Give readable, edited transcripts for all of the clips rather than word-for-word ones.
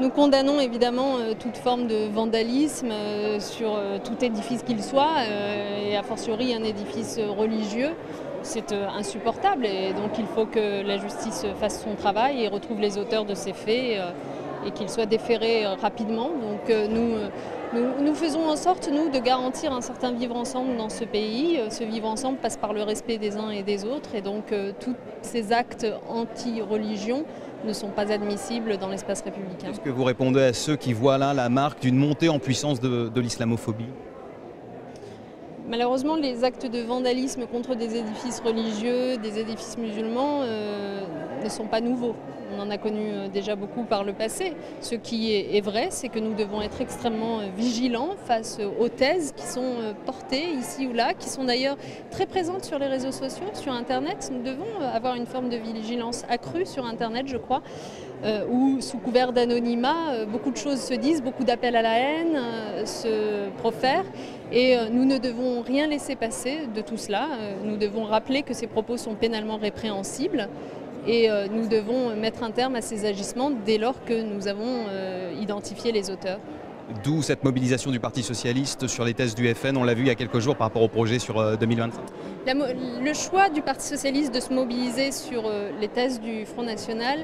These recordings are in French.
Nous condamnons évidemment toute forme de vandalisme sur tout édifice qu'il soit, et a fortiori un édifice religieux. C'est insupportable et donc il faut que la justice fasse son travail et retrouve les auteurs de ces faits et qu'ils soient déférés rapidement. Donc nous faisons en sorte, nous, de garantir un certain vivre ensemble dans ce pays. Ce vivre ensemble passe par le respect des uns et des autres et donc tous ces actes anti-religion ne sont pas admissibles dans l'espace républicain. Est-ce que vous répondez à ceux qui voient là la marque d'une montée en puissance de l'islamophobie ? Malheureusement, les actes de vandalisme contre des édifices religieux, des édifices musulmans ne sont pas nouveaux. On en a connu déjà beaucoup par le passé. Ce qui est vrai, c'est que nous devons être extrêmement vigilants face aux thèses qui sont portées ici ou là, qui sont d'ailleurs très présentes sur les réseaux sociaux, sur Internet. Nous devons avoir une forme de vigilance accrue sur Internet, je crois, où sous couvert d'anonymat, beaucoup de choses se disent, beaucoup d'appels à la haine se profèrent. Et nous ne devons rien laisser passer de tout cela. Nous devons rappeler que ces propos sont pénalement répréhensibles et nous devons mettre un terme à ces agissements dès lors que nous avons identifié les auteurs. D'où cette mobilisation du Parti socialiste sur les thèses du FN, on l'a vu il y a quelques jours par rapport au projet sur 2025. Le choix du Parti socialiste de se mobiliser sur les thèses du Front National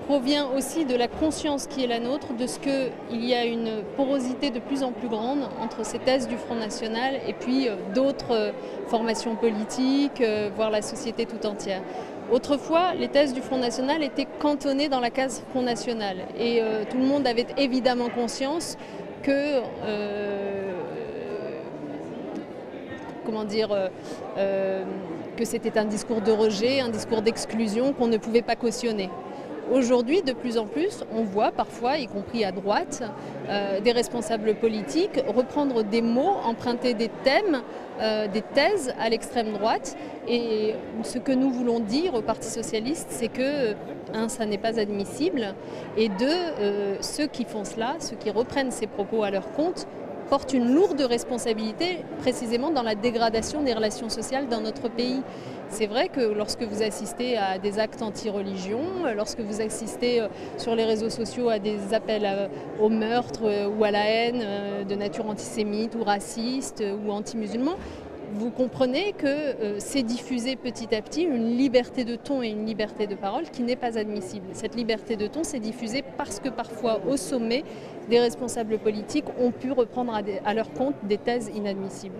provient aussi de la conscience qui est la nôtre, de ce qu'il y a une porosité de plus en plus grande entre ces thèses du Front National et puis d'autres formations politiques, voire la société tout entière. Autrefois, les thèses du Front National étaient cantonnées dans la case Front National et tout le monde avait évidemment conscience que que c'était un discours de rejet, un discours d'exclusion qu'on ne pouvait pas cautionner. Aujourd'hui, de plus en plus, on voit parfois, y compris à droite, des responsables politiques reprendre des mots, emprunter des thèmes, des thèses à l'extrême droite. Et ce que nous voulons dire au Parti socialiste, c'est que, un, ça n'est pas admissible, et deux, ceux qui font cela, ceux qui reprennent ces propos à leur compte, portent une lourde responsabilité précisément dans la dégradation des relations sociales dans notre pays. C'est vrai que lorsque vous assistez à des actes anti-religion, lorsque vous assistez sur les réseaux sociaux à des appels au meurtre ou à la haine de nature antisémite ou raciste ou anti-musulman, vous comprenez que c'est diffusé petit à petit une liberté de ton et une liberté de parole qui n'est pas admissible. Cette liberté de ton s'est diffusée parce que parfois au sommet, des responsables politiques ont pu reprendre à leur compte des thèses inadmissibles.